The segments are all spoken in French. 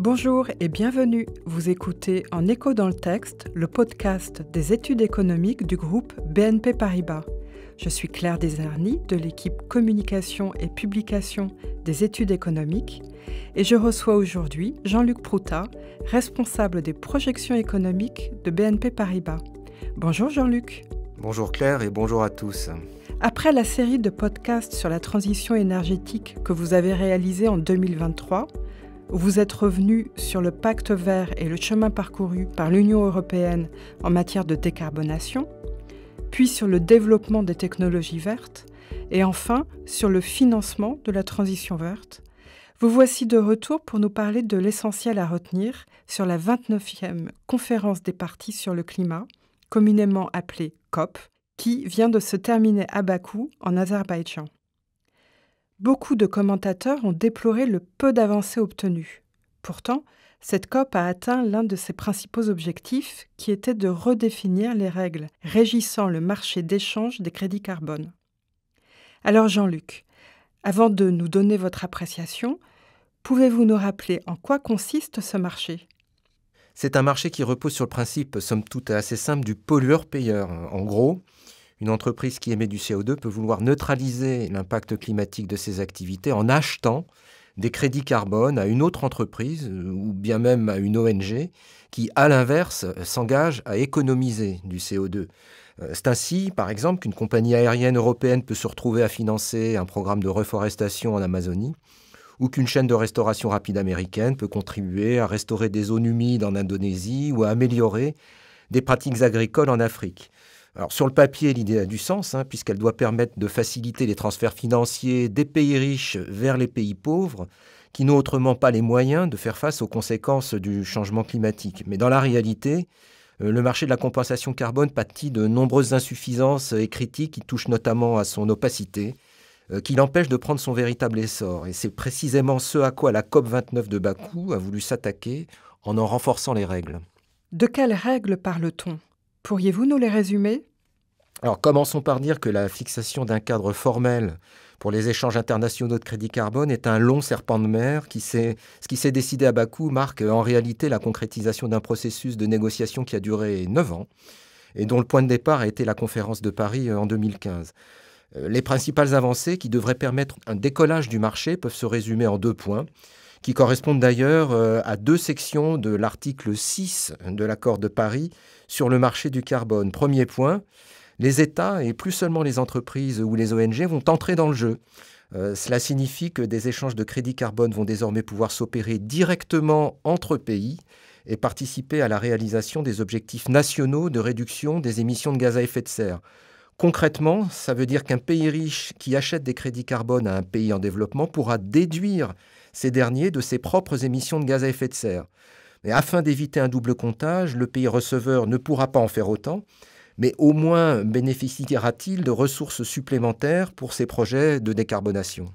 Bonjour et bienvenue. Vous écoutez En écho dans le texte, le podcast des études économiques du groupe BNP Paribas. Je suis Claire Desarnis de l'équipe communication et publication des études économiques et je reçois aujourd'hui Jean-Luc Proutat, responsable des projections économiques de BNP Paribas. Bonjour Jean-Luc. Bonjour Claire et bonjour à tous. Après la série de podcasts sur la transition énergétique que vous avez réalisée en 2023, où vous êtes revenu sur le pacte vert et le chemin parcouru par l'Union européenne en matière de décarbonation, puis sur le développement des technologies vertes, et enfin sur le financement de la transition verte, vous voici de retour pour nous parler de l'essentiel à retenir sur la 29e conférence des parties sur le climat, communément appelée COP, qui vient de se terminer à Bakou, en Azerbaïdjan. Beaucoup de commentateurs ont déploré le peu d'avancées obtenues. Pourtant, cette COP a atteint l'un de ses principaux objectifs, qui était de redéfinir les règles régissant le marché d'échange des crédits carbone. Alors Jean-Luc, avant de nous donner votre appréciation, pouvez-vous nous rappeler en quoi consiste ce marché ? C'est un marché qui repose sur le principe, somme toute assez simple, du pollueur-payeur. En gros, une entreprise qui émet du CO2 peut vouloir neutraliser l'impact climatique de ses activités en achetant des crédits carbone à une autre entreprise ou bien même à une ONG qui, à l'inverse, s'engage à économiser du CO2. C'est ainsi, par exemple, qu'une compagnie aérienne européenne peut se retrouver à financer un programme de reforestation en Amazonie ou qu'une chaîne de restauration rapide américaine peut contribuer à restaurer des zones humides en Indonésie ou à améliorer des pratiques agricoles en Afrique. Alors, sur le papier, l'idée a du sens, puisqu'elle doit permettre de faciliter les transferts financiers des pays riches vers les pays pauvres, qui n'ont autrement pas les moyens de faire face aux conséquences du changement climatique. Mais dans la réalité, le marché de la compensation carbone pâtit de nombreuses insuffisances et critiques qui touchent notamment à son opacité, qui l'empêche de prendre son véritable essor. Et c'est précisément ce à quoi la COP29 de Bakou a voulu s'attaquer en renforçant les règles. De quelles règles parle-t-on ? Pourriez-vous nous les résumer ? Alors, commençons par dire que la fixation d'un cadre formel pour les échanges internationaux de crédit carbone est un long serpent de mer. Ce qui s'est décidé à Bakou marque en réalité la concrétisation d'un processus de négociation qui a duré 9 ans et dont le point de départ a été la conférence de Paris en 2015. Les principales avancées qui devraient permettre un décollage du marché peuvent se résumer en 2 points, qui correspondent d'ailleurs à 2 sections de l'article 6 de l'accord de Paris sur le marché du carbone. Premier point, les États, et plus seulement les entreprises ou les ONG, vont entrer dans le jeu. Cela signifie que des échanges de crédits carbone vont désormais pouvoir s'opérer directement entre pays et participer à la réalisation des objectifs nationaux de réduction des émissions de gaz à effet de serre. Concrètement, ça veut dire qu'un pays riche qui achète des crédits carbone à un pays en développement pourra déduire ces derniers de ses propres émissions de gaz à effet de serre. Mais afin d'éviter un double comptage, le pays receveur ne pourra pas en faire autant, mais au moins bénéficiera-t-il de ressources supplémentaires pour ses projets de décarbonation.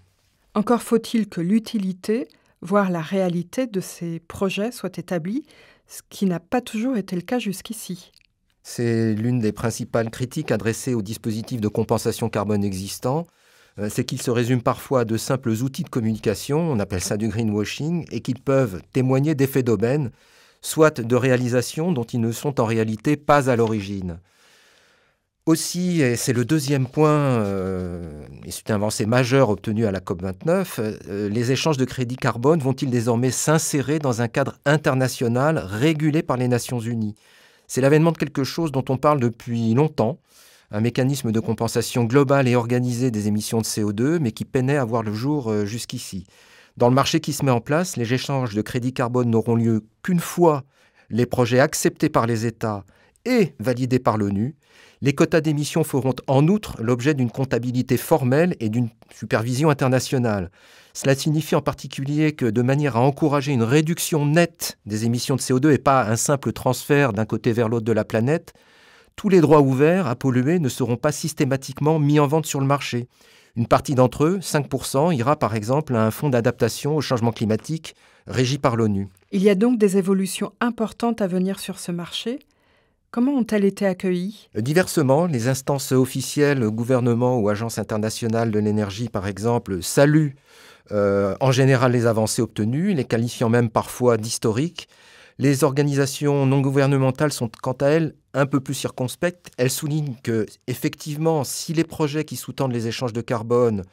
Encore faut-il que l'utilité, voire la réalité de ces projets soit établie, ce qui n'a pas toujours été le cas jusqu'ici. C'est l'une des principales critiques adressées aux dispositifs de compensation carbone existants, c'est qu'ils se résument parfois à de simples outils de communication, on appelle ça du greenwashing, et qu'ils peuvent témoigner d'effets d'aubaine, soit de réalisations dont ils ne sont en réalité pas à l'origine. Aussi, et c'est le deuxième point, et c'est une avancée majeure obtenue à la COP29, les échanges de crédits carbone vont-ils désormais s'insérer dans un cadre international régulé par les Nations Unies ? C'est l'avènement de quelque chose dont on parle depuis longtemps, un mécanisme de compensation globale et organisé des émissions de CO2, mais qui peinait à voir le jour jusqu'ici. Dans le marché qui se met en place, les échanges de crédits carbone n'auront lieu qu'une fois les projets acceptés par les États et validés par l'ONU. Les quotas d'émissions feront en outre l'objet d'une comptabilité formelle et d'une supervision internationale. Cela signifie en particulier que, de manière à encourager une réduction nette des émissions de CO2 et pas un simple transfert d'un côté vers l'autre de la planète, tous les droits ouverts à polluer ne seront pas systématiquement mis en vente sur le marché. Une partie d'entre eux, 5%, ira par exemple à un fonds d'adaptation au changement climatique régi par l'ONU. Il y a donc des évolutions importantes à venir sur ce marché. Comment ont-elles été accueillies ? Diversement, les instances officielles, gouvernements ou agences internationales de l'énergie, par exemple, saluent en général les avancées obtenues, les qualifiant même parfois d'historiques. Les organisations non gouvernementales sont quant à elles un peu plus circonspectes. Elles soulignent que, effectivement, si les projets qui sous-tendent les échanges de carbone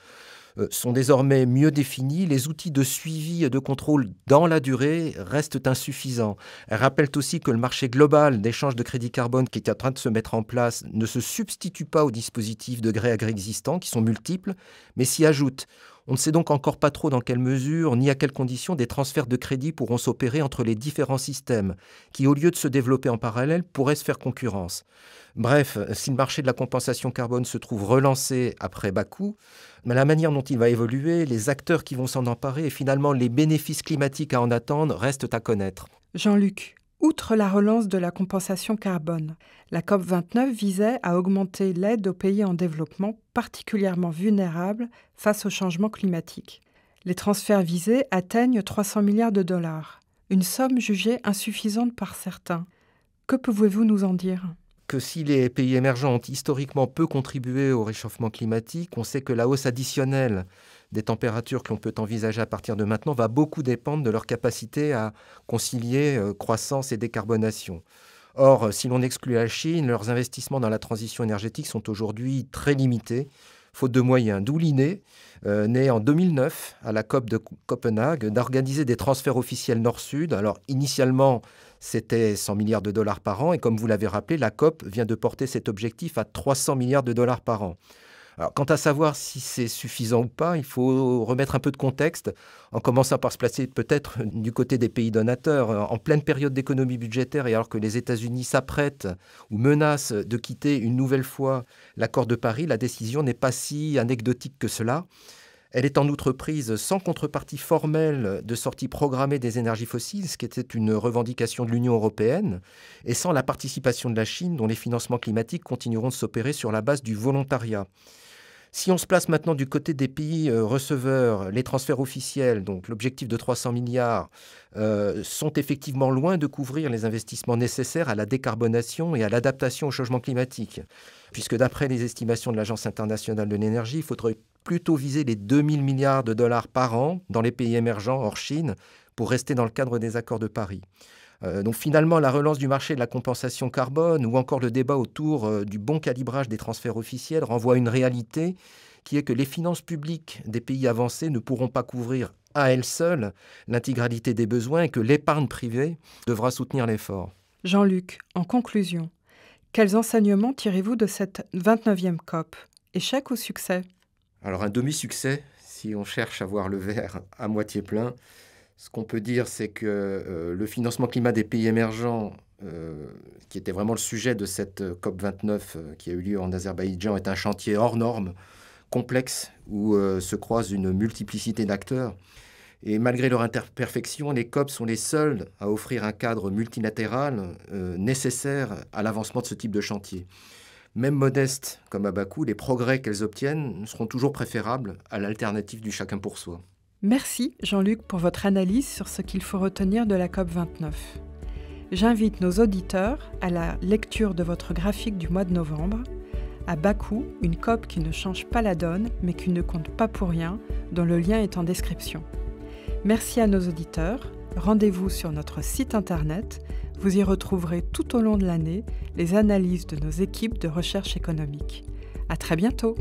sont désormais mieux définis, les outils de suivi et de contrôle dans la durée restent insuffisants. Elles rappellent aussi que le marché global d'échange de crédits carbone qui est en train de se mettre en place ne se substitue pas aux dispositifs de gré à gré existants, qui sont multiples, mais s'y ajoute. On ne sait donc encore pas trop dans quelle mesure ni à quelles conditions des transferts de crédits pourront s'opérer entre les différents systèmes, qui, au lieu de se développer en parallèle, pourraient se faire concurrence. Bref, si le marché de la compensation carbone se trouve relancé après Bakou, mais la manière dont il va évoluer, les acteurs qui vont s'en emparer et finalement les bénéfices climatiques à en attendre restent à connaître. Jean-Luc, outre la relance de la compensation carbone, la COP29 visait à augmenter l'aide aux pays en développement particulièrement vulnérables face au changement climatique. Les transferts visés atteignent 300 milliards de dollars, une somme jugée insuffisante par certains. Que pouvez-vous nous en dire ? Que si les pays émergents ont historiquement peu contribué au réchauffement climatique, on sait que la hausse additionnelle des températures que l'on peut envisager à partir de maintenant va beaucoup dépendre de leur capacité à concilier croissance et décarbonation. Or, si l'on exclut la Chine, leurs investissements dans la transition énergétique sont aujourd'hui très limités, faute de moyens. D'où l'idée, née en 2009 à la COP de Copenhague, d'organiser des transferts officiels Nord-Sud. Alors, initialement, c'était 100 milliards de dollars par an. Et comme vous l'avez rappelé, la COP vient de porter cet objectif à 300 milliards de dollars par an. Alors, quant à savoir si c'est suffisant ou pas, il faut remettre un peu de contexte, en commençant par se placer peut-être du côté des pays donateurs. En pleine période d'économie budgétaire et alors que les États-Unis s'apprêtent ou menacent de quitter une nouvelle fois l'accord de Paris, la décision n'est pas si anecdotique que cela. Elle est en outre prise sans contrepartie formelle de sortie programmée des énergies fossiles, ce qui était une revendication de l'Union européenne, et sans la participation de la Chine, dont les financements climatiques continueront de s'opérer sur la base du volontariat. Si on se place maintenant du côté des pays receveurs, les transferts officiels, donc l'objectif de 300 milliards, sont effectivement loin de couvrir les investissements nécessaires à la décarbonation et à l'adaptation au changement climatique. Puisque d'après les estimations de l'Agence internationale de l'énergie, il faudrait plutôt viser les 2000 milliards de dollars par an dans les pays émergents hors Chine pour rester dans le cadre des accords de Paris. Donc finalement, la relance du marché de la compensation carbone ou encore le débat autour du bon calibrage des transferts officiels renvoie à une réalité qui est que les finances publiques des pays avancés ne pourront pas couvrir à elles seules l'intégralité des besoins et que l'épargne privée devra soutenir l'effort. Jean-Luc, en conclusion, quels enseignements tirez-vous de cette 29e COP ? Échec ou succès ? Alors un demi-succès, si on cherche à voir le verre à moitié plein. Ce qu'on peut dire, c'est que le financement climat des pays émergents, qui était vraiment le sujet de cette COP29 qui a eu lieu en Azerbaïdjan, est un chantier hors norme, complexe, où se croisent une multiplicité d'acteurs. Et malgré leur imperfection, les COP sont les seuls à offrir un cadre multilatéral nécessaire à l'avancement de ce type de chantier. Même modestes comme à Bakou, les progrès qu'elles obtiennent seront toujours préférables à l'alternative du chacun pour soi. Merci Jean-Luc pour votre analyse sur ce qu'il faut retenir de la COP29. J'invite nos auditeurs à la lecture de votre graphique du mois de novembre, à Bakou, une COP qui ne change pas la donne mais qui ne compte pas pour rien, dont le lien est en description. Merci à nos auditeurs, rendez-vous sur notre site internet, vous y retrouverez tout au long de l'année les analyses de nos équipes de recherche économique. À très bientôt.